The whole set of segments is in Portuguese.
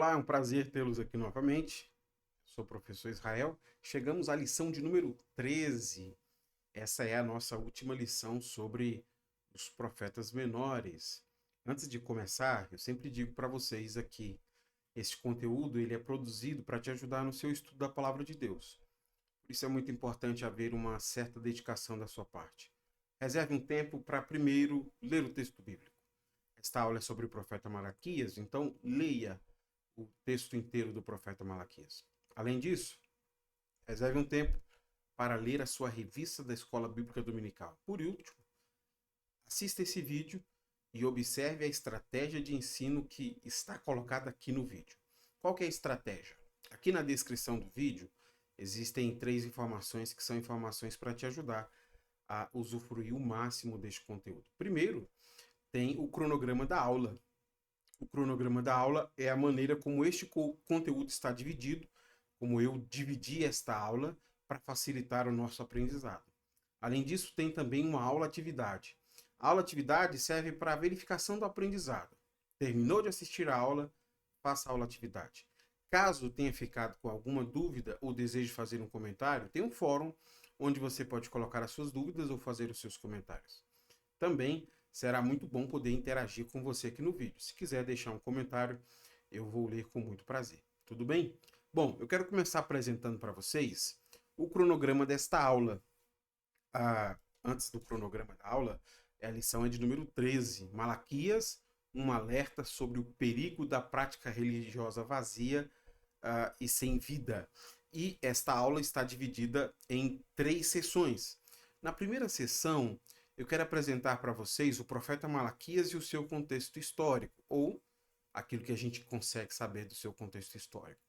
Olá, é um prazer tê-los aqui novamente. Sou o professor Israel. Chegamos à lição de número 13. Essa é a nossa última lição sobre os profetas menores. Antes de começar, eu sempre digo para vocês aqui, este conteúdo ele é produzido para te ajudar no seu estudo da palavra de Deus. Por isso é muito importante haver uma certa dedicação da sua parte. Reserve um tempo para primeiro ler o texto bíblico. Esta aula é sobre o profeta Malaquias, então leia o texto inteiro do profeta Malaquias. Além disso, reserve um tempo para ler a sua revista da Escola Bíblica Dominical. Por último, assista esse vídeo e observe a estratégia de ensino que está colocada aqui no vídeo. Qual que é a estratégia? Aqui na descrição do vídeo existem 3 informações que são informações para te ajudar a usufruir o máximo deste conteúdo. Primeiro, tem o cronograma da aula. O cronograma da aula é a maneira como este conteúdo está dividido, como eu dividi esta aula para facilitar o nosso aprendizado. Além disso, tem também uma aula-atividade. A aula-atividade serve para a verificação do aprendizado. Terminou de assistir a aula, faça a aula-atividade. Caso tenha ficado com alguma dúvida ou deseje fazer um comentário, tem um fórum onde você pode colocar as suas dúvidas ou fazer os seus comentários. Também será muito bom poder interagir com você aqui no vídeo. Se quiser deixar um comentário, eu vou ler com muito prazer. Tudo bem? Bom, eu quero começar apresentando para vocês o cronograma desta aula. Antes do cronograma da aula, a lição é de número 13, Malaquias, um alerta sobre o perigo da prática religiosa vazia e sem vida. E esta aula está dividida em 3 sessões. Na primeira sessão, eu quero apresentar para vocês o profeta Malaquias e o seu contexto histórico, ou aquilo que a gente consegue saber do seu contexto histórico.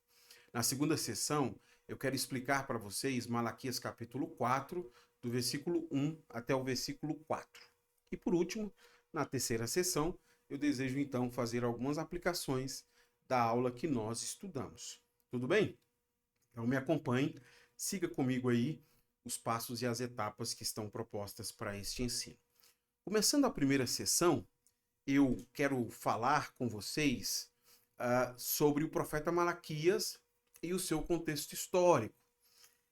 Na segunda sessão, eu quero explicar para vocês Malaquias capítulo 4, do versículo 1 até o versículo 4. E por último, na terceira sessão, eu desejo então fazer algumas aplicações da aula que nós estudamos. Tudo bem? Então me acompanhe, siga comigo aí os passos e as etapas que estão propostas para este ensino. Começando a primeira sessão, eu quero falar com vocês sobre o profeta Malaquias e o seu contexto histórico.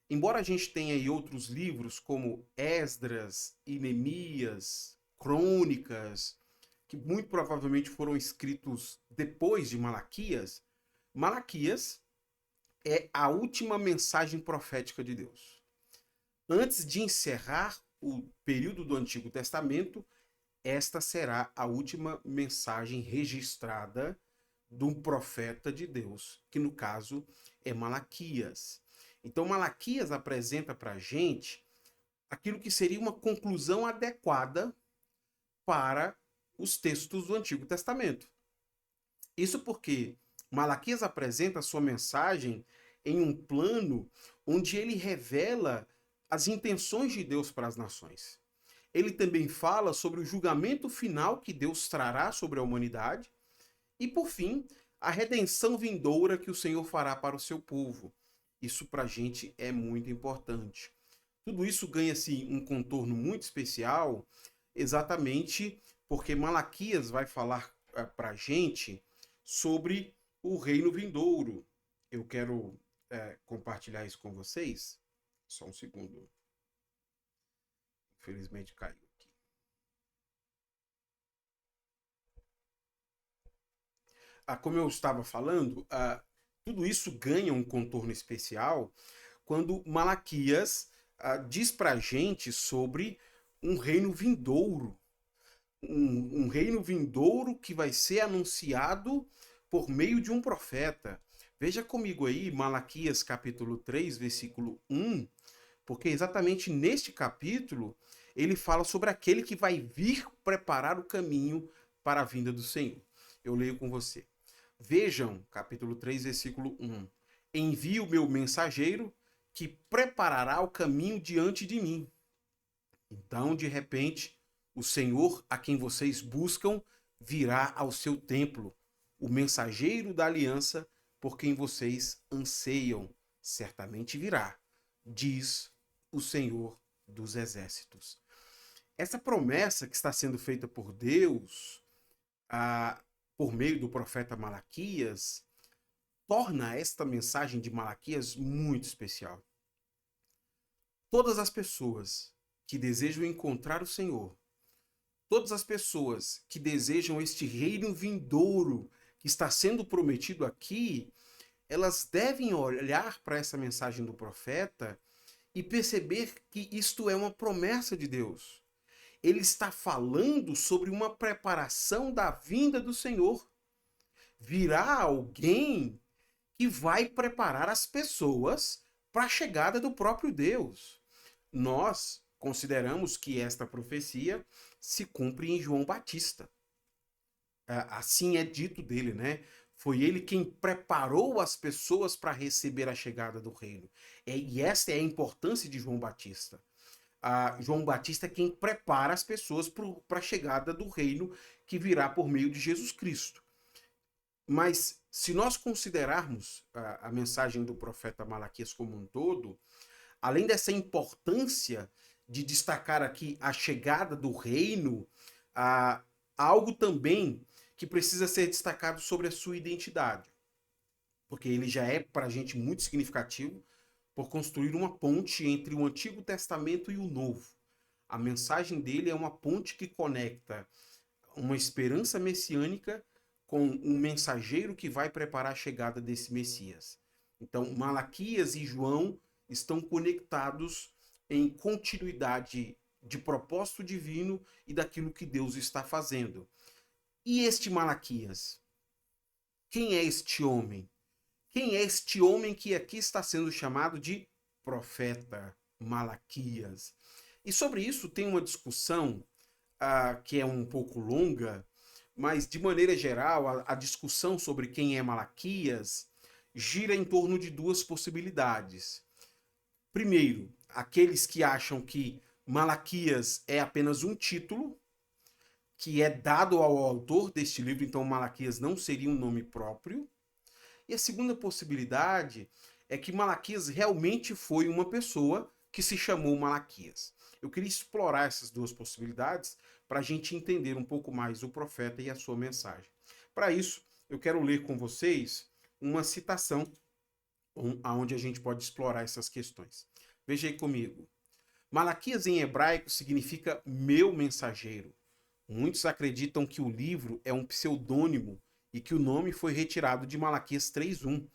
Embora a gente tenha aí outros livros como Esdras e Neemias, Crônicas, que muito provavelmente foram escritos depois de Malaquias, Malaquias é a última mensagem profética de Deus. Antes de encerrar o período do Antigo Testamento, esta será a última mensagem registrada de um profeta de Deus, que no caso é Malaquias. Então, Malaquias apresenta para a gente aquilo que seria uma conclusão adequada para os textos do Antigo Testamento. Isso porque Malaquias apresenta a sua mensagem em um plano onde ele revela as intenções de Deus para as nações. Ele também fala sobre o julgamento final que Deus trará sobre a humanidade e, por fim, a redenção vindoura que o Senhor fará para o seu povo. Isso para a gente é muito importante. Tudo isso ganha-se um contorno muito especial, exatamente porque Malaquias vai falar para a gente sobre o reino vindouro. Eu quero compartilhar isso com vocês. Só um segundo. Infelizmente caiu aqui. Como eu estava falando, tudo isso ganha um contorno especial quando Malaquias diz para a gente sobre um reino vindouro. Um reino vindouro que vai ser anunciado por meio de um profeta. Veja comigo aí, Malaquias capítulo 3, versículo 1, porque exatamente neste capítulo ele fala sobre aquele que vai vir preparar o caminho para a vinda do Senhor. Eu leio com você. Vejam, capítulo 3, versículo 1. Envio o meu mensageiro que preparará o caminho diante de mim. Então, de repente, o Senhor a quem vocês buscam virá ao seu templo. O mensageiro da aliança por quem vocês anseiam certamente virá, diz o Senhor dos exércitos. Essa promessa que está sendo feita por Deus, por meio do profeta Malaquias, torna esta mensagem de Malaquias muito especial. Todas as pessoas que desejam encontrar o Senhor, todas as pessoas que desejam este reino vindouro que está sendo prometido aqui, elas devem olhar para essa mensagem do profeta e perceber que isto é uma promessa de Deus. Ele está falando sobre uma preparação da vinda do Senhor. Virá alguém que vai preparar as pessoas para a chegada do próprio Deus. Nós consideramos que esta profecia se cumpre em João Batista. Assim é dito dele, né? Foi ele quem preparou as pessoas para receber a chegada do reino. E esta é a importância de João Batista. João Batista é quem prepara as pessoas para a chegada do reino que virá por meio de Jesus Cristo. Mas se nós considerarmos a mensagem do profeta Malaquias como um todo, além dessa importância de destacar aqui a chegada do reino, há algo também que precisa ser destacado sobre a sua identidade. Porque ele já é para a gente muito significativo por construir uma ponte entre o Antigo Testamento e o Novo. A mensagem dele é uma ponte que conecta uma esperança messiânica com um mensageiro que vai preparar a chegada desse Messias. Então, Malaquias e João estão conectados em continuidade de propósito divino e daquilo que Deus está fazendo. E este Malaquias? Quem é este homem? Quem é este homem que aqui está sendo chamado de profeta Malaquias? E sobre isso tem uma discussão que é um pouco longa, mas de maneira geral a discussão sobre quem é Malaquias gira em torno de duas possibilidades. Primeiro, aqueles que acham que Malaquias é apenas um título que é dado ao autor deste livro, então Malaquias não seria um nome próprio. E a segunda possibilidade é que Malaquias realmente foi uma pessoa que se chamou Malaquias. Eu queria explorar essas duas possibilidades para a gente entender um pouco mais o profeta e a sua mensagem. Para isso, eu quero ler com vocês uma citação onde a gente pode explorar essas questões. Veja aí comigo. Malaquias em hebraico significa meu mensageiro. Muitos acreditam que o livro é um pseudônimo e que o nome foi retirado de Malaquias 3:1,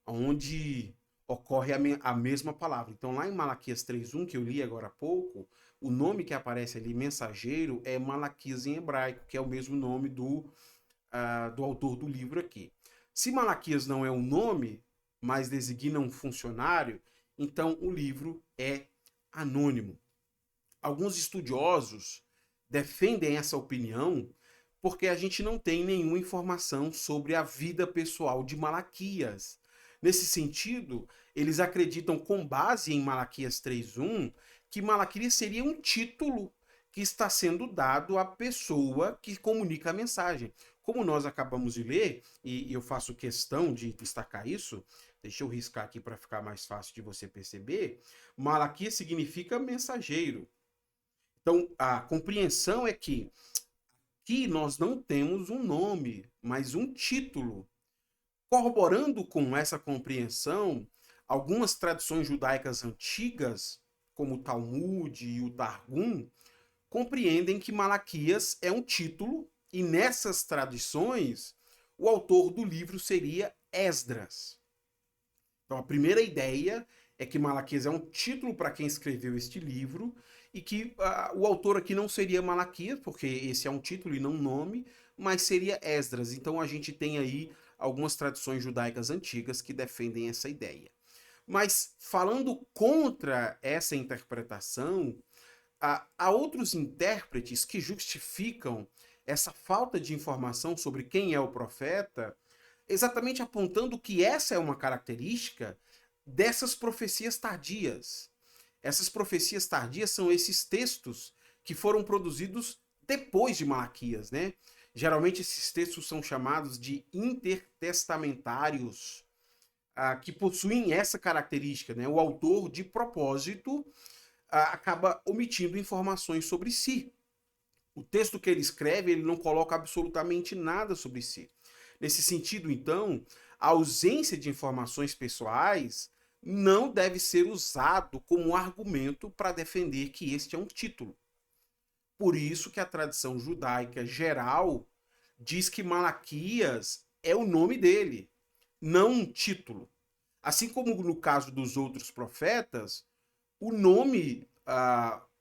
onde ocorre a mesma palavra. Então, lá em Malaquias 3:1, que eu li agora há pouco, o nome que aparece ali, mensageiro, é Malaquias em hebraico, que é o mesmo nome do autor do livro aqui. Se Malaquias não é um nome, mas designa um funcionário, então o livro é anônimo. Alguns estudiosos defendem essa opinião porque a gente não tem nenhuma informação sobre a vida pessoal de Malaquias. Nesse sentido, eles acreditam, com base em Malaquias 3:1, que Malaquias seria um título que está sendo dado à pessoa que comunica a mensagem. Como nós acabamos de ler, e eu faço questão de destacar isso, deixa eu riscar aqui para ficar mais fácil de você perceber, Malaquias significa mensageiro. Então, a compreensão é que aqui nós não temos um nome, mas um título. Corroborando com essa compreensão, algumas tradições judaicas antigas, como o Talmud e o Targum, compreendem que Malaquias é um título, e nessas tradições, o autor do livro seria Esdras. Então, a primeira ideia é que Malaquias é um título para quem escreveu este livro, e que o autor aqui não seria Malaquias, porque esse é um título e não um nome, mas seria Esdras. Então a gente tem aí algumas tradições judaicas antigas que defendem essa ideia. Mas falando contra essa interpretação, há outros intérpretes que justificam essa falta de informação sobre quem é o profeta, exatamente apontando que essa é uma característica dessas profecias tardias. Essas profecias tardias são esses textos que foram produzidos depois de Malaquias, né? Geralmente esses textos são chamados de intertestamentários, que possuem essa característica, né? O autor, de propósito, acaba omitindo informações sobre si. O texto que ele escreve, ele não coloca absolutamente nada sobre si. Nesse sentido, então, a ausência de informações pessoais não deve ser usado como argumento para defender que este é um título. Por isso que a tradição judaica geral diz que Malaquias é o nome dele, não um título. Assim como no caso dos outros profetas, o nome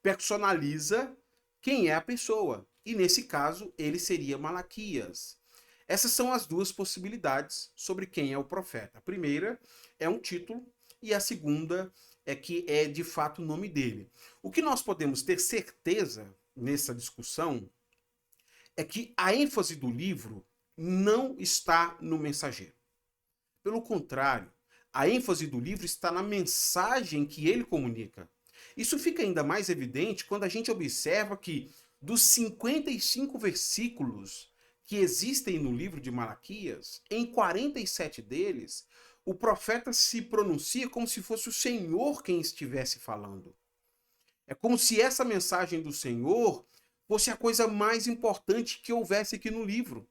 personaliza quem é a pessoa. E nesse caso, ele seria Malaquias. Essas são as duas possibilidades sobre quem é o profeta. A primeira é um título e a segunda é que é de fato o nome dele. O que nós podemos ter certeza nessa discussão é que a ênfase do livro não está no mensageiro. Pelo contrário, a ênfase do livro está na mensagem que ele comunica. Isso fica ainda mais evidente quando a gente observa que dos 55 versículos que existem no livro de Malaquias, em 47 deles, o profeta se pronuncia como se fosse o Senhor quem estivesse falando. É como se essa mensagem do Senhor fosse a coisa mais importante que houvesse aqui no livro.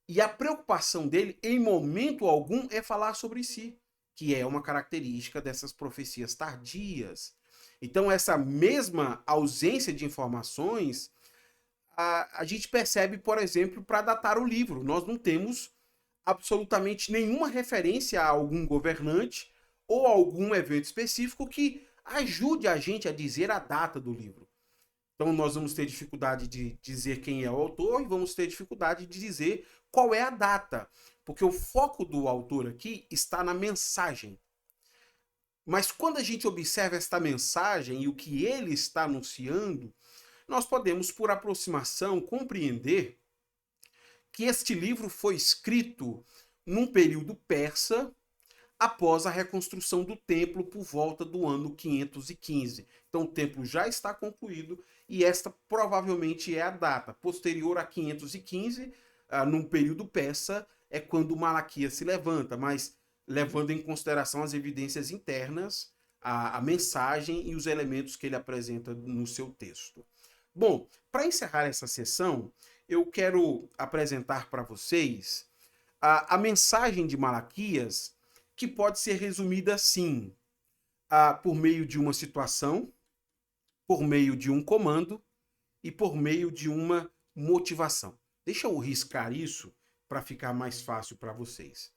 E a preocupação dele, em momento algum, é falar sobre si, que é uma característica dessas profecias tardias. Então, essa mesma ausência de informações, a gente percebe, por exemplo, para datar o livro. Nós não temos absolutamente nenhuma referência a algum governante ou a algum evento específico que ajude a gente a dizer a data do livro. Então nós vamos ter dificuldade de dizer quem é o autor e vamos ter dificuldade de dizer qual é a data, porque o foco do autor aqui está na mensagem. Mas quando a gente observa esta mensagem e o que ele está anunciando, nós podemos, por aproximação, compreender que este livro foi escrito num período persa, após a reconstrução do templo por volta do ano 515. Então o templo já está concluído e esta provavelmente é a data. Posterior a 515, num período persa, é quando Malaquias se levanta, mas levando em consideração as evidências internas, a mensagem e os elementos que ele apresenta no seu texto. Bom, para encerrar essa sessão, eu quero apresentar para vocês a mensagem de Malaquias, que pode ser resumida assim, por meio de uma situação, por meio de um comando e por meio de uma motivação. Deixa eu riscar isso para ficar mais fácil para vocês.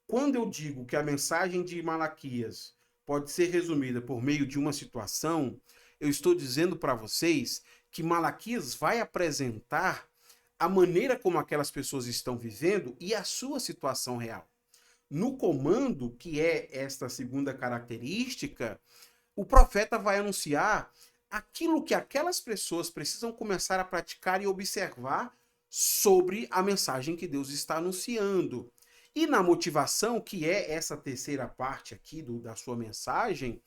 Quando eu digo que a mensagem de Malaquias pode ser resumida por meio de uma situação, eu estou dizendo para vocês que Malaquias vai apresentar a maneira como aquelas pessoas estão vivendo e a sua situação real. No comando, que é esta segunda característica, o profeta vai anunciar aquilo que aquelas pessoas precisam começar a praticar e observar sobre a mensagem que Deus está anunciando. E na motivação, que é essa terceira parte aqui da sua mensagem,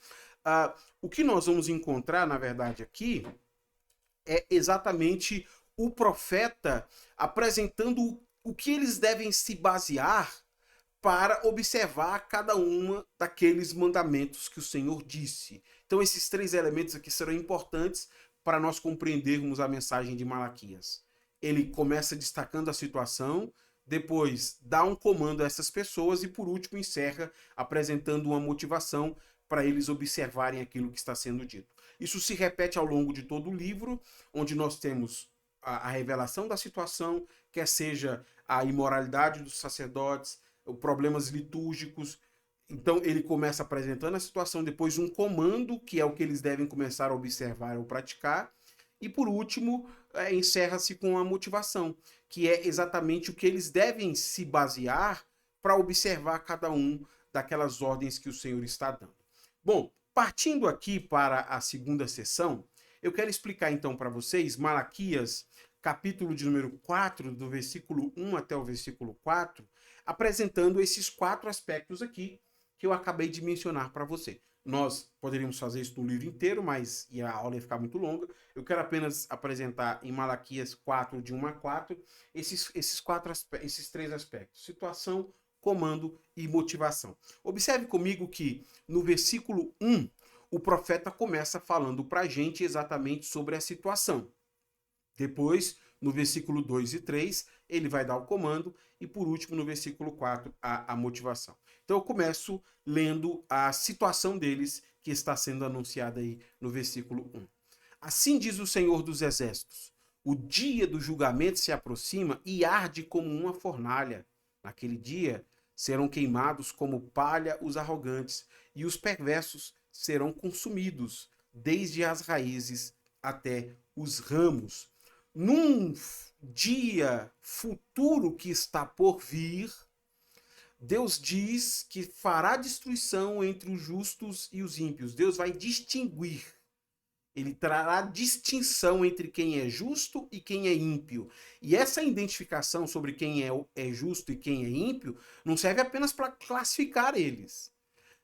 o que nós vamos encontrar, na verdade, aqui é exatamente o profeta apresentando o que eles devem se basear para observar cada uma daqueles mandamentos que o Senhor disse. Então esses três elementos aqui serão importantes para nós compreendermos a mensagem de Malaquias. Ele começa destacando a situação, depois dá um comando a essas pessoas e por último encerra apresentando uma motivação para eles observarem aquilo que está sendo dito. Isso se repete ao longo de todo o livro, onde nós temos a revelação da situação, quer seja a imoralidade dos sacerdotes, problemas litúrgicos. Então ele começa apresentando a situação, depois um comando, que é o que eles devem começar a observar ou praticar, e por último encerra-se com a motivação, que é exatamente o que eles devem se basear para observar cada um daquelas ordens que o Senhor está dando. Bom, partindo aqui para a segunda sessão, eu quero explicar então para vocês Malaquias, capítulo de número 4, do versículo 1 até o versículo 4, apresentando esses quatro aspectos aqui que eu acabei de mencionar para você. Nós poderíamos fazer isso no livro inteiro, mas a aula ia ficar muito longa. Eu quero apenas apresentar em Malaquias 4, de 1 a 4, esses três aspectos: situação, comando e motivação. Observe comigo que no versículo 1, o profeta começa falando para a gente exatamente sobre a situação. Depois, No versículo 2 e 3, ele vai dar o comando, e por último, no versículo 4, a motivação. Então eu começo lendo a situação deles, que está sendo anunciada aí no versículo 1. Assim diz o Senhor dos Exércitos: o dia do julgamento se aproxima e arde como uma fornalha. Naquele dia serão queimados como palha os arrogantes, e os perversos serão consumidos, desde as raízes até os ramos. Num dia futuro que está por vir, Deus diz que fará destruição entre os justos e os ímpios. Deus vai distinguir. Ele trará distinção entre quem é justo e quem é ímpio. E essa identificação sobre quem é justo e quem é ímpio não serve apenas para classificar eles.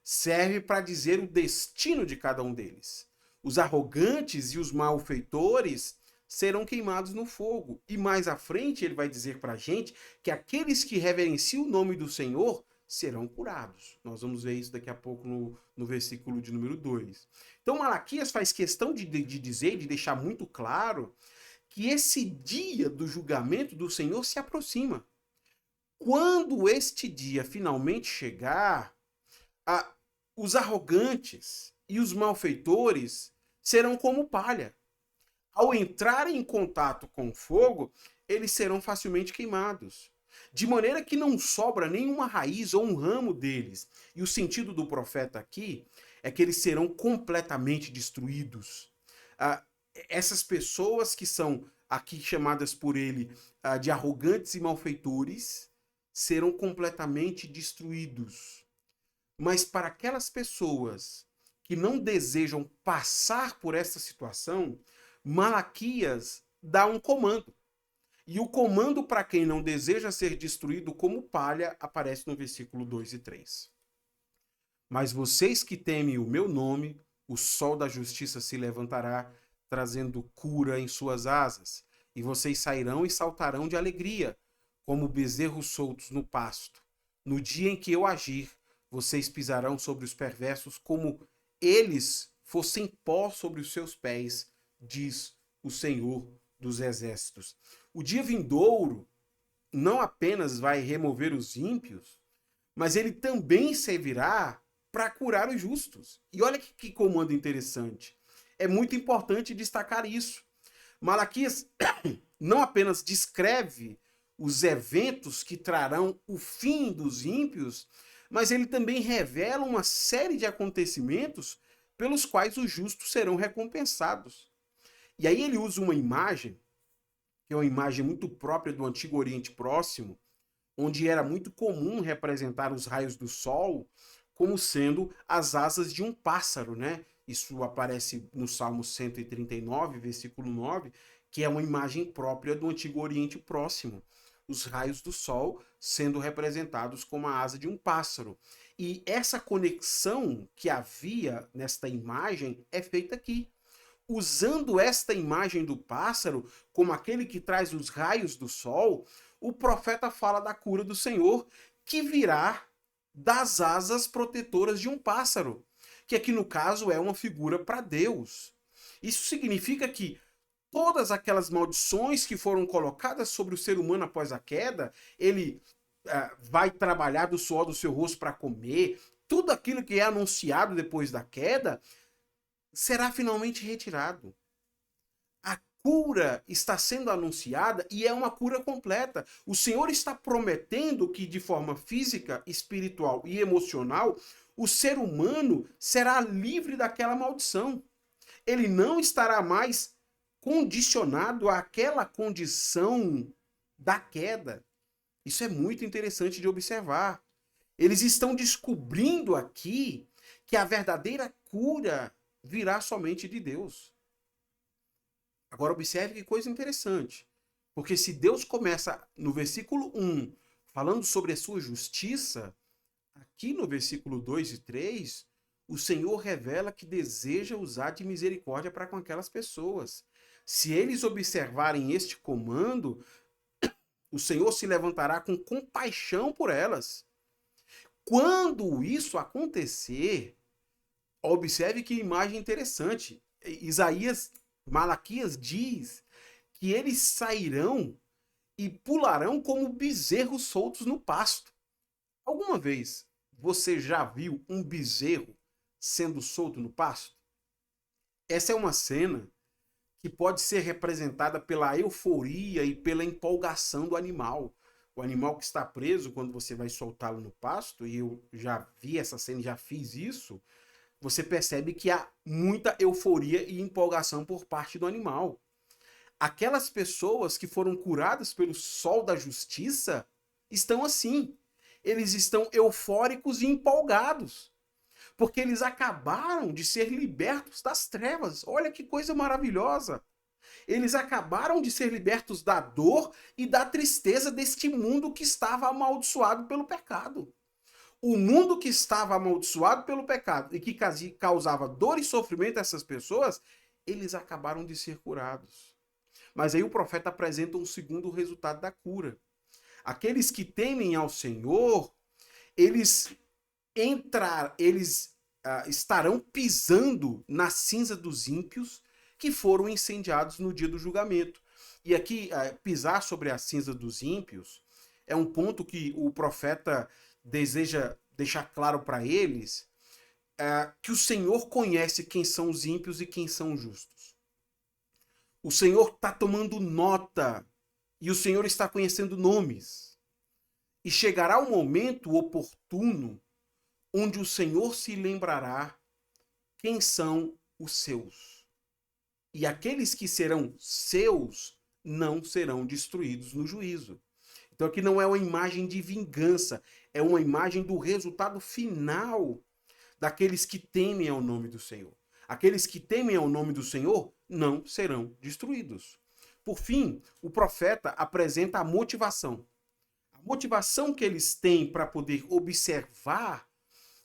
Serve para dizer o destino de cada um deles. Os arrogantes e os malfeitores serão queimados no fogo. E mais à frente ele vai dizer para a gente que aqueles que reverenciam o nome do Senhor serão curados. Nós vamos ver isso daqui a pouco no versículo de número 2. Então Malaquias faz questão de dizer, de deixar muito claro, que esse dia do julgamento do Senhor se aproxima. Quando este dia finalmente chegar, os arrogantes e os malfeitores serão como palha. Ao entrarem em contato com o fogo, eles serão facilmente queimados. De maneira que não sobra nenhuma raiz ou um ramo deles. E o sentido do profeta aqui é que eles serão completamente destruídos. Essas pessoas que são aqui chamadas por ele de arrogantes e malfeitores serão completamente destruídos. Mas para aquelas pessoas que não desejam passar por essa situação, Malaquias dá um comando. E o comando para quem não deseja ser destruído como palha aparece no versículo 2 e 3. Mas vocês que temem o meu nome, o sol da justiça se levantará, trazendo cura em suas asas, e vocês sairão e saltarão de alegria, como bezerros soltos no pasto. No dia em que eu agir, vocês pisarão sobre os perversos como eles fossem pó sobre os seus pés, diz o Senhor dos Exércitos. O dia vindouro não apenas vai remover os ímpios, mas ele também servirá para curar os justos. E olha que comando interessante. É muito importante destacar isso. Malaquias não apenas descreve os eventos que trarão o fim dos ímpios, mas ele também revela uma série de acontecimentos pelos quais os justos serão recompensados. E aí ele usa uma imagem, que é uma imagem muito própria do Antigo Oriente Próximo, onde era muito comum representar os raios do sol como sendo as asas de um pássaro, né? Isso aparece no Salmo 139, versículo 9, que é uma imagem própria do Antigo Oriente Próximo. Os raios do sol sendo representados como a asa de um pássaro. E essa conexão que havia nesta imagem é feita aqui. Usando esta imagem do pássaro como aquele que traz os raios do sol, o profeta fala da cura do Senhor que virá das asas protetoras de um pássaro, que aqui no caso é uma figura para Deus. Isso significa que todas aquelas maldições que foram colocadas sobre o ser humano após a queda, ele vai trabalhar do suor do seu rosto para comer, tudo aquilo que é anunciado depois da queda, será finalmente retirado. A cura está sendo anunciada e é uma cura completa. O Senhor está prometendo que de forma física, espiritual e emocional, o ser humano será livre daquela maldição. Ele não estará mais condicionado àquela condição da queda. Isso é muito interessante de observar. Eles estão descobrindo aqui que a verdadeira cura virá somente de Deus. Agora observe que coisa interessante. Porque se Deus começa no versículo 1 falando sobre a sua justiça, aqui no versículo 2 e 3, o Senhor revela que deseja usar de misericórdia para com aquelas pessoas. Se eles observarem este comando, o Senhor se levantará com compaixão por elas. Quando isso acontecer, observe que imagem interessante. Malaquias diz que eles sairão e pularão como bezerros soltos no pasto. Alguma vez você já viu um bezerro sendo solto no pasto? Essa é uma cena que pode ser representada pela euforia e pela empolgação do animal. O animal que está preso, quando você vai soltá-lo no pasto, e eu já vi essa cena e já fiz isso, você percebe que há muita euforia e empolgação por parte do animal. Aquelas pessoas que foram curadas pelo sol da justiça estão assim. Eles estão eufóricos e empolgados, porque eles acabaram de ser libertos das trevas. Olha que coisa maravilhosa! Eles acabaram de ser libertos da dor e da tristeza deste mundo que estava amaldiçoado pelo pecado. O mundo que estava amaldiçoado pelo pecado e que causava dor e sofrimento a essas pessoas, eles acabaram de ser curados. Mas aí o profeta apresenta um segundo resultado da cura. Aqueles que temem ao Senhor, eles estarão pisando na cinza dos ímpios que foram incendiados no dia do julgamento. E aqui, pisar sobre a cinza dos ímpios é um ponto que o profeta deseja deixar claro para eles, que o Senhor conhece quem são os ímpios e quem são os justos. O Senhor está tomando nota e o Senhor está conhecendo nomes. E chegará o momento oportuno onde o Senhor se lembrará quem são os seus. E aqueles que serão seus não serão destruídos no juízo. Então aqui não é uma imagem de vingança, é uma imagem do resultado final daqueles que temem ao nome do Senhor. Aqueles que temem ao nome do Senhor não serão destruídos. Por fim, o profeta apresenta a motivação. A motivação que eles têm para poder observar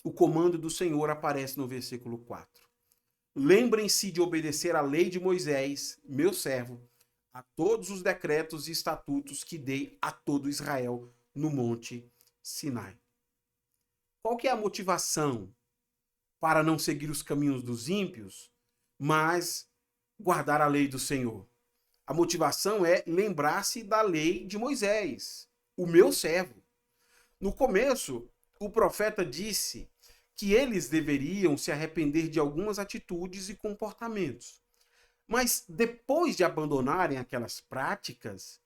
o comando do Senhor aparece no versículo 4. Lembrem-se de obedecer à lei de Moisés, meu servo, a todos os decretos e estatutos que dei a todo Israel no monte Sinai. Qual que é a motivação para não seguir os caminhos dos ímpios, mas guardar a lei do Senhor? A motivação é lembrar-se da lei de Moisés, o meu servo. No começo, o profeta disse que eles deveriam se arrepender de algumas atitudes e comportamentos. Mas depois de abandonarem aquelas práticas,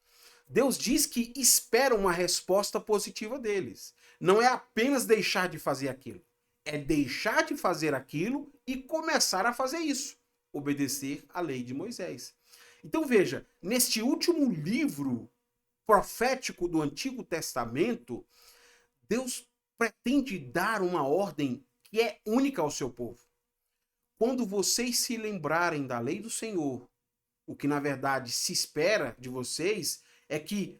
Deus diz que espera uma resposta positiva deles. Não é apenas deixar de fazer aquilo. É deixar de fazer aquilo e começar a fazer isso. Obedecer à lei de Moisés. Então veja, neste último livro profético do Antigo Testamento, Deus pretende dar uma ordem que é única ao seu povo. Quando vocês se lembrarem da lei do Senhor, o que na verdade se espera de vocês é que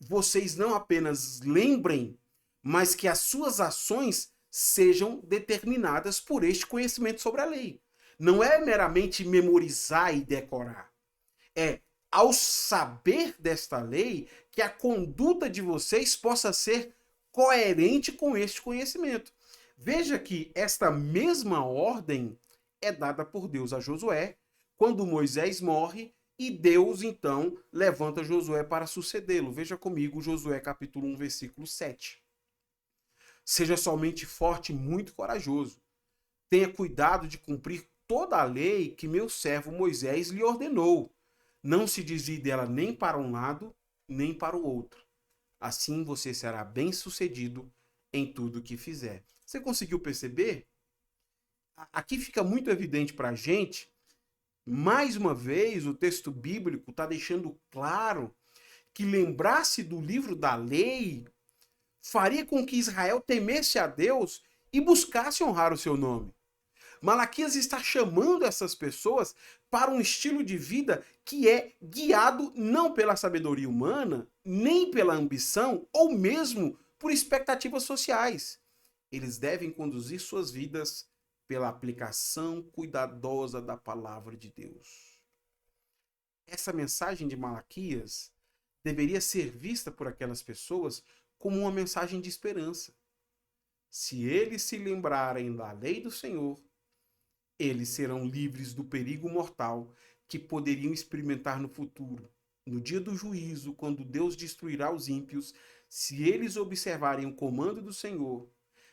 vocês não apenas lembrem, mas que as suas ações sejam determinadas por este conhecimento sobre a lei. Não é meramente memorizar e decorar. É, ao saber desta lei, que a conduta de vocês possa ser coerente com este conhecimento. Veja que esta mesma ordem é dada por Deus a Josué, quando Moisés morre e Deus então levanta Josué para sucedê-lo. Veja comigo Josué capítulo 1, versículo 7. Seja somente forte e muito corajoso. Tenha cuidado de cumprir toda a lei que meu servo Moisés lhe ordenou. Não se desvie dela nem para um lado, nem para o outro. Assim você será bem-sucedido em tudo que fizer. Você conseguiu perceber? Aqui fica muito evidente para a gente, mais uma vez, o texto bíblico está deixando claro que lembrar-se do livro da lei faria com que Israel temesse a Deus e buscasse honrar o seu nome. Malaquias está chamando essas pessoas para um estilo de vida que é guiado não pela sabedoria humana, nem pela ambição, ou mesmo por expectativas sociais. Eles devem conduzir suas vidas pela aplicação cuidadosa da palavra de Deus. Essa mensagem de Malaquias deveria ser vista por aquelas pessoas como uma mensagem de esperança. Se eles se lembrarem da lei do Senhor, eles serão livres do perigo mortal que poderiam experimentar no futuro. No dia do juízo, quando Deus destruirá os ímpios, se eles observarem o comando do Senhor,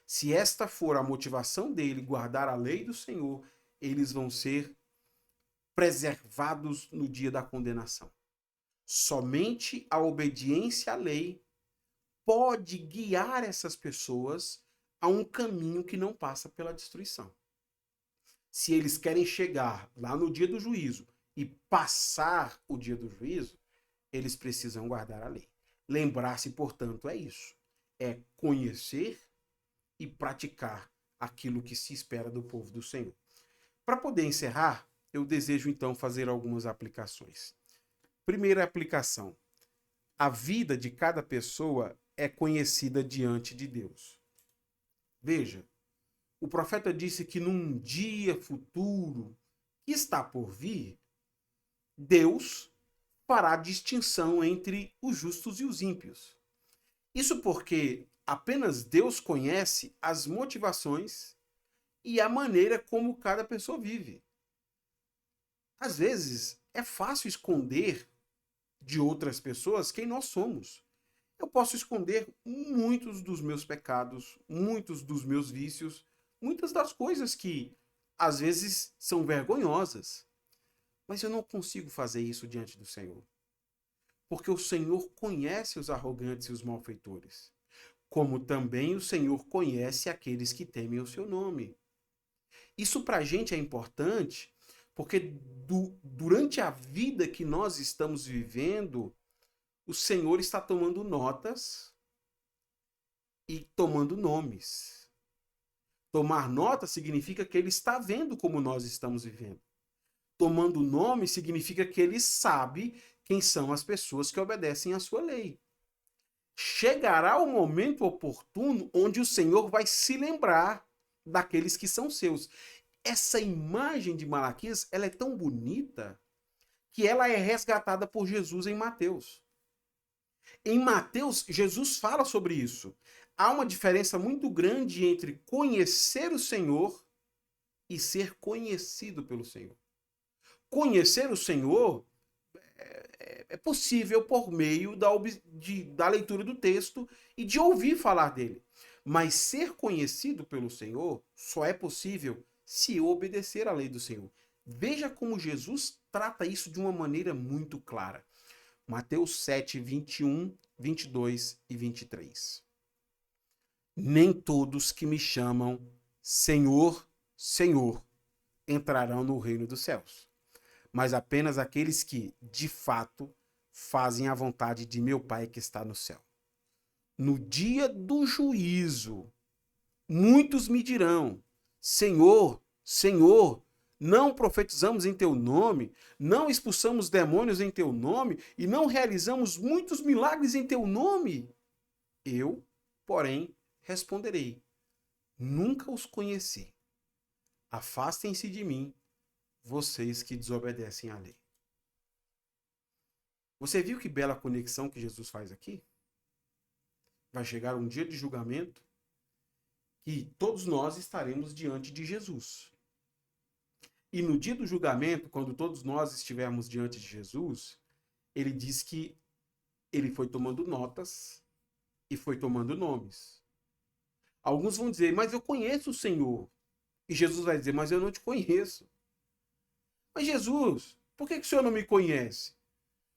se esta for a motivação dele, guardar a lei do Senhor, eles vão ser preservados no dia da condenação. Somente a obediência à lei pode guiar essas pessoas a um caminho que não passa pela destruição. Se eles querem chegar lá no dia do juízo e passar o dia do juízo, eles precisam guardar a lei. Lembrar-se, portanto, é isso. É conhecer e praticar aquilo que se espera do povo do Senhor. Para poder encerrar, eu desejo então fazer algumas aplicações. Primeira aplicação: a vida de cada pessoa é conhecida diante de Deus. Veja, o profeta disse que num dia futuro que está por vir, Deus fará distinção entre os justos e os ímpios. Isso porque apenas Deus conhece as motivações e a maneira como cada pessoa vive. Às vezes, é fácil esconder de outras pessoas quem nós somos. Eu posso esconder muitos dos meus pecados, muitos dos meus vícios, muitas das coisas que às vezes são vergonhosas. Mas eu não consigo fazer isso diante do Senhor. Porque o Senhor conhece os arrogantes e os malfeitores. Como também o Senhor conhece aqueles que temem o seu nome. Isso para a gente é importante, porque durante a vida que nós estamos vivendo, o Senhor está tomando notas e tomando nomes. Tomar nota significa que Ele está vendo como nós estamos vivendo. Tomando nome significa que Ele sabe quem são as pessoas que obedecem à sua lei. Chegará o momento oportuno onde o Senhor vai se lembrar daqueles que são seus. Essa imagem de Malaquias, ela é tão bonita que ela é resgatada por Jesus em Mateus. Em Mateus, Jesus fala sobre isso. Há uma diferença muito grande entre conhecer o Senhor e ser conhecido pelo Senhor. Conhecer o Senhor é possível por meio da leitura do texto e de ouvir falar dele. Mas ser conhecido pelo Senhor só é possível se eu obedecer à lei do Senhor. Veja como Jesus trata isso de uma maneira muito clara. Mateus 7, 21, 22 e 23. Nem todos que me chamam Senhor, Senhor, entrarão no reino dos céus, mas apenas aqueles que, de fato, fazem a vontade de meu Pai que está no céu. No dia do juízo, muitos me dirão: Senhor, Senhor, não profetizamos em teu nome, não expulsamos demônios em teu nome e não realizamos muitos milagres em teu nome? Eu, porém, responderei: nunca os conheci. Afastem-se de mim, vocês que desobedecem à lei. Você viu que bela conexão que Jesus faz aqui? Vai chegar um dia de julgamento que todos nós estaremos diante de Jesus. E no dia do julgamento, quando todos nós estivermos diante de Jesus, ele diz que ele foi tomando notas e foi tomando nomes. Alguns vão dizer: mas eu conheço o Senhor. E Jesus vai dizer: mas eu não te conheço. Mas Jesus, por que o Senhor não me conhece?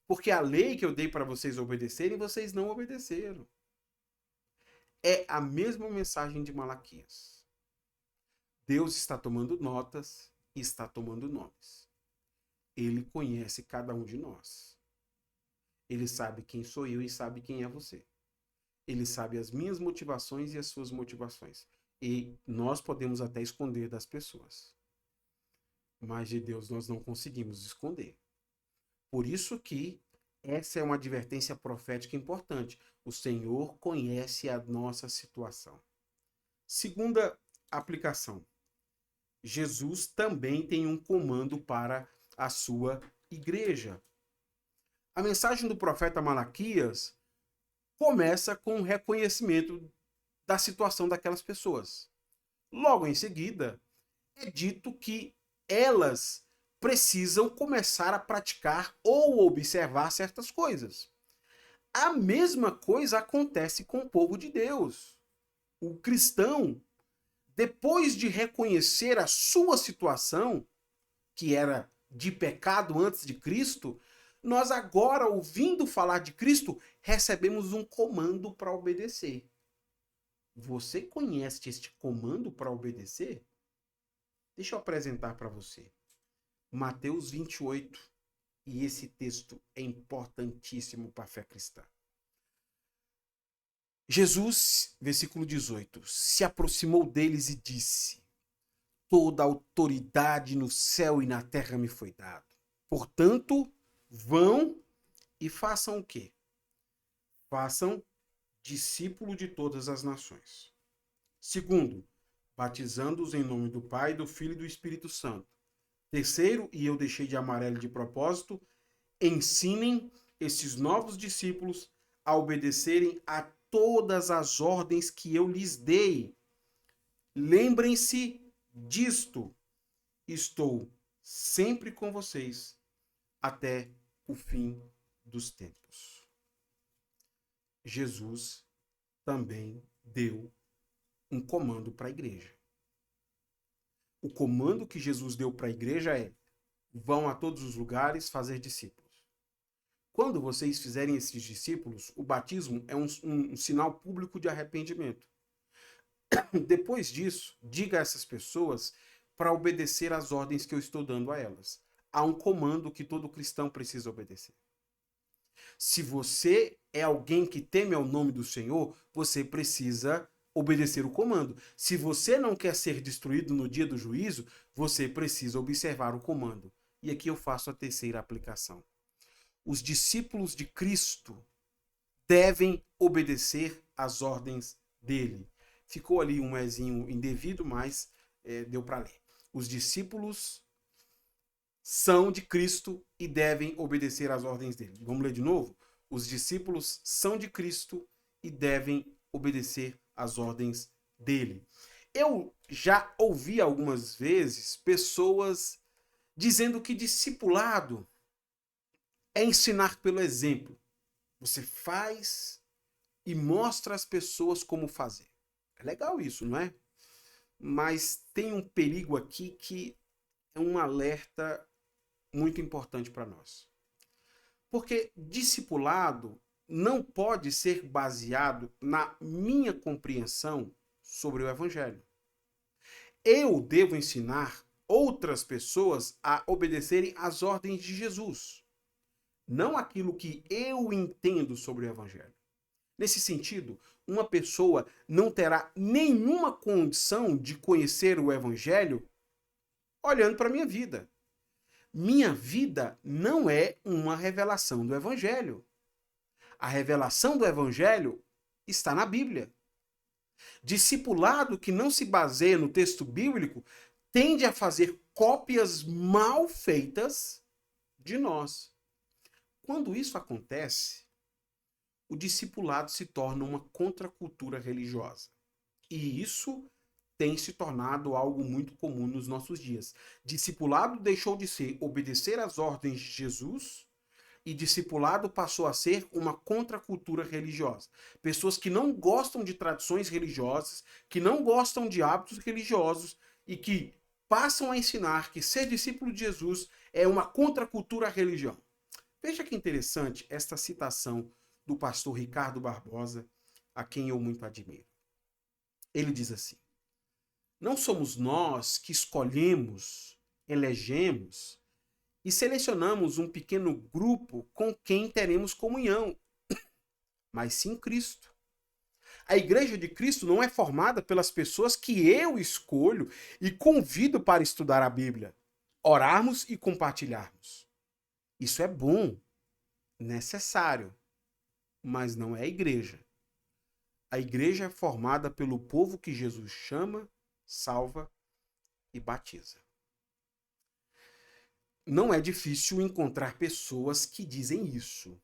Porque a lei que eu dei para vocês obedecerem, vocês não obedeceram. É a mesma mensagem de Malaquias. Deus está tomando notas e está tomando nomes. Ele conhece cada um de nós. Ele sabe quem sou eu e sabe quem é você. Ele sabe as minhas motivações e as suas motivações. E nós podemos até esconder das pessoas. Mas de Deus nós não conseguimos esconder. Por isso que essa é uma advertência profética importante. O Senhor conhece a nossa situação. Segunda aplicação. Jesus também tem um comando para a sua igreja. A mensagem do profeta Malaquias começa com o reconhecimento da situação daquelas pessoas. Logo em seguida, é dito que elas precisam começar a praticar ou observar certas coisas. A mesma coisa acontece com o povo de Deus. O cristão, depois de reconhecer a sua situação, que era de pecado antes de Cristo, nós agora, ouvindo falar de Cristo, recebemos um comando para obedecer. Você conhece este comando para obedecer? Deixa eu apresentar para você. Mateus 28. E esse texto é importantíssimo para a fé cristã. Jesus, versículo 18, se aproximou deles e disse: toda autoridade no céu e na terra me foi dada. Portanto, vão e façam o quê? Façam discípulo de todas as nações. Segundo, batizando-os em nome do Pai, do Filho e do Espírito Santo. Terceiro, e eu deixei de amarelo de propósito, ensinem esses novos discípulos a obedecerem a todas as ordens que eu lhes dei. Lembrem-se disto. Estou sempre com vocês até o fim dos tempos. Jesus também deu um comando para a igreja. O comando que Jesus deu para a igreja é: vão a todos os lugares fazer discípulos. Quando vocês fizerem esses discípulos, o batismo é um sinal público de arrependimento. Depois disso, diga a essas pessoas para obedecer às ordens que eu estou dando a elas. Há um comando que todo cristão precisa obedecer. Se você é alguém que teme ao nome do Senhor, você precisa obedecer o comando. Se você não quer ser destruído no dia do juízo, você precisa observar o comando. E aqui eu faço a terceira aplicação. Os discípulos de Cristo devem obedecer às ordens dele. Ficou ali um ezinho indevido, mas deu para ler. Os discípulos são de Cristo e devem obedecer às ordens dele. Vamos ler de novo? Os discípulos são de Cristo e devem obedecer às ordens dele. Eu já ouvi algumas vezes pessoas dizendo que discipulado é ensinar pelo exemplo. Você faz e mostra às pessoas como fazer. É legal isso, não é? Mas tem um perigo aqui que é um alerta muito importante para nós. Porque discipulado não pode ser baseado na minha compreensão sobre o Evangelho. Eu devo ensinar outras pessoas a obedecerem às ordens de Jesus, não aquilo que eu entendo sobre o Evangelho. Nesse sentido, uma pessoa não terá nenhuma condição de conhecer o Evangelho olhando para a minha vida. Minha vida não é uma revelação do Evangelho. A revelação do Evangelho está na Bíblia. Discipulado que não se baseia no texto bíblico tende a fazer cópias mal feitas de nós. Quando isso acontece, o discipulado se torna uma contracultura religiosa. E isso tem se tornado algo muito comum nos nossos dias. Discipulado deixou de ser obedecer às ordens de Jesus e discipulado passou a ser uma contracultura religiosa. Pessoas que não gostam de tradições religiosas, que não gostam de hábitos religiosos e que passam a ensinar que ser discípulo de Jesus é uma contracultura à religião. Veja que interessante esta citação do pastor Ricardo Barbosa, a quem eu muito admiro. Ele diz assim: não somos nós que escolhemos, elegemos e selecionamos um pequeno grupo com quem teremos comunhão, mas sim Cristo. A igreja de Cristo não é formada pelas pessoas que eu escolho e convido para estudar a Bíblia, orarmos e compartilharmos. Isso é bom, necessário, mas não é a igreja. A igreja é formada pelo povo que Jesus chama, salva e batiza. Não é difícil encontrar pessoas que dizem isso.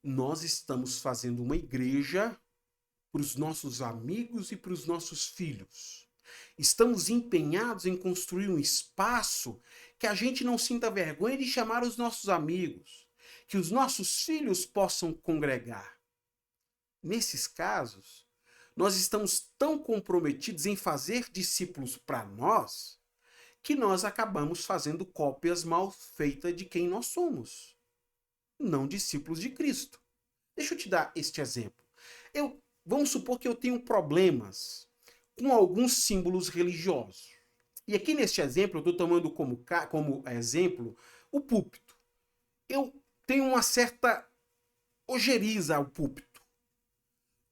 Nós estamos fazendo uma igreja para os nossos amigos e para os nossos filhos. Estamos empenhados em construir um espaço que a gente não sinta vergonha de chamar os nossos amigos, que os nossos filhos possam congregar. Nesses casos, nós estamos tão comprometidos em fazer discípulos para nós, que nós acabamos fazendo cópias mal feitas de quem nós somos, não discípulos de Cristo. Deixa eu te dar este exemplo. Vamos supor que eu tenho problemas com alguns símbolos religiosos. E aqui neste exemplo, eu estou tomando como exemplo o púlpito. Eu tenho uma certa ojeriza ao púlpito.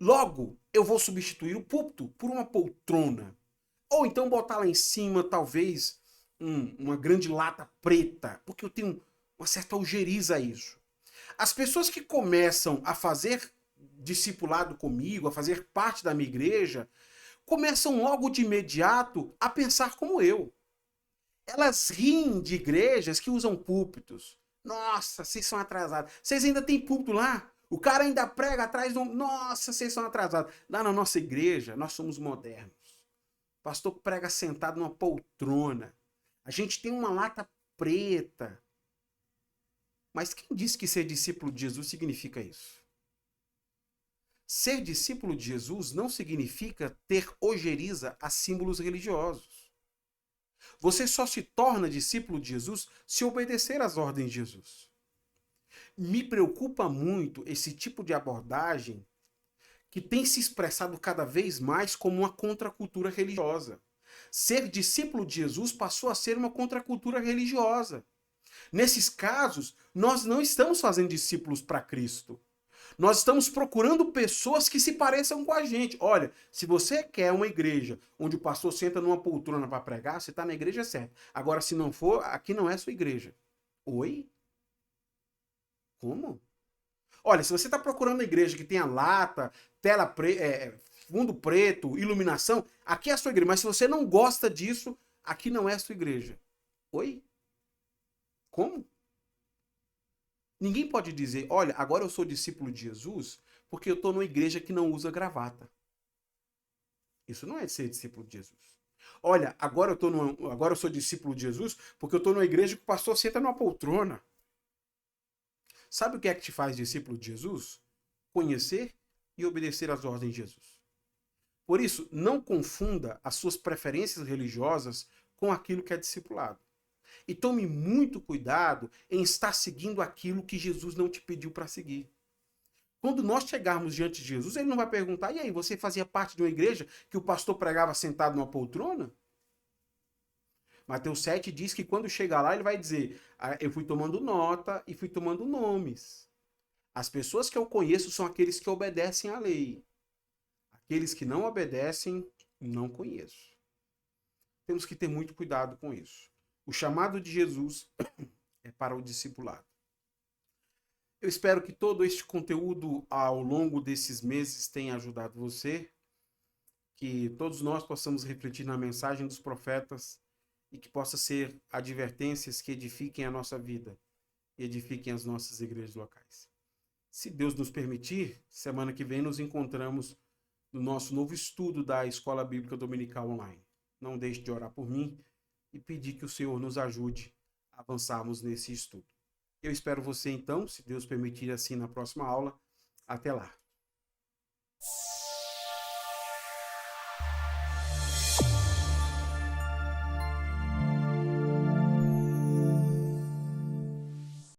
Logo, eu vou substituir o púlpito por uma poltrona. Ou então botar lá em cima, talvez, uma grande lata preta, porque eu tenho uma certa ojeriza a isso. As pessoas que começam a fazer discipulado comigo, a fazer parte da minha igreja, começam logo de imediato a pensar como eu. Elas riem de igrejas que usam púlpitos. Nossa, vocês são atrasados. Vocês ainda têm púlpito lá? O cara ainda prega atrás do... Nossa, vocês são atrasados. Lá na nossa igreja, nós somos modernos. O pastor prega sentado numa poltrona. A gente tem uma lata preta. Mas quem disse que ser discípulo de Jesus significa isso? Ser discípulo de Jesus não significa ter ojeriza a símbolos religiosos. Você só se torna discípulo de Jesus se obedecer às ordens de Jesus. Me preocupa muito esse tipo de abordagem que tem se expressado cada vez mais como uma contracultura religiosa. Ser discípulo de Jesus passou a ser uma contracultura religiosa. Nesses casos, nós não estamos fazendo discípulos para Cristo. Nós estamos procurando pessoas que se pareçam com a gente. Olha, se você quer uma igreja onde o pastor senta numa poltrona para pregar, você está na igreja certa. Agora, se não for, aqui não é sua igreja. Oi? Como? Olha, se você está procurando uma igreja que tenha lata, fundo preto, iluminação, aqui é a sua igreja. Mas se você não gosta disso, aqui não é a sua igreja. Oi? Como? Ninguém pode dizer, olha, agora eu sou discípulo de Jesus porque eu estou numa igreja que não usa gravata. Isso não é ser discípulo de Jesus. Olha, agora eu sou discípulo de Jesus porque eu estou numa igreja que o pastor senta numa poltrona. Sabe o que é que te faz discípulo de Jesus? Conhecer e obedecer às ordens de Jesus. Por isso, não confunda as suas preferências religiosas com aquilo que é discipulado. E tome muito cuidado em estar seguindo aquilo que Jesus não te pediu para seguir. Quando nós chegarmos diante de Jesus, ele não vai perguntar, e aí, você fazia parte de uma igreja que o pastor pregava sentado numa poltrona? Mateus 7 diz que quando chegar lá, ele vai dizer, eu fui tomando nota e fui tomando nomes. As pessoas que eu conheço são aqueles que obedecem à lei. Aqueles que não obedecem, não conheço. Temos que ter muito cuidado com isso. O chamado de Jesus é para o discipulado. Eu espero que todo este conteúdo ao longo desses meses tenha ajudado você, que todos nós possamos refletir na mensagem dos profetas e que possa ser advertências que edifiquem a nossa vida e edifiquem as nossas igrejas locais. Se Deus nos permitir, semana que vem nos encontramos no nosso novo estudo da Escola Bíblica Dominical Online. Não deixe de orar por mim e pedir que o Senhor nos ajude a avançarmos nesse estudo. Eu espero você então, se Deus permitir assim, na próxima aula. Até lá.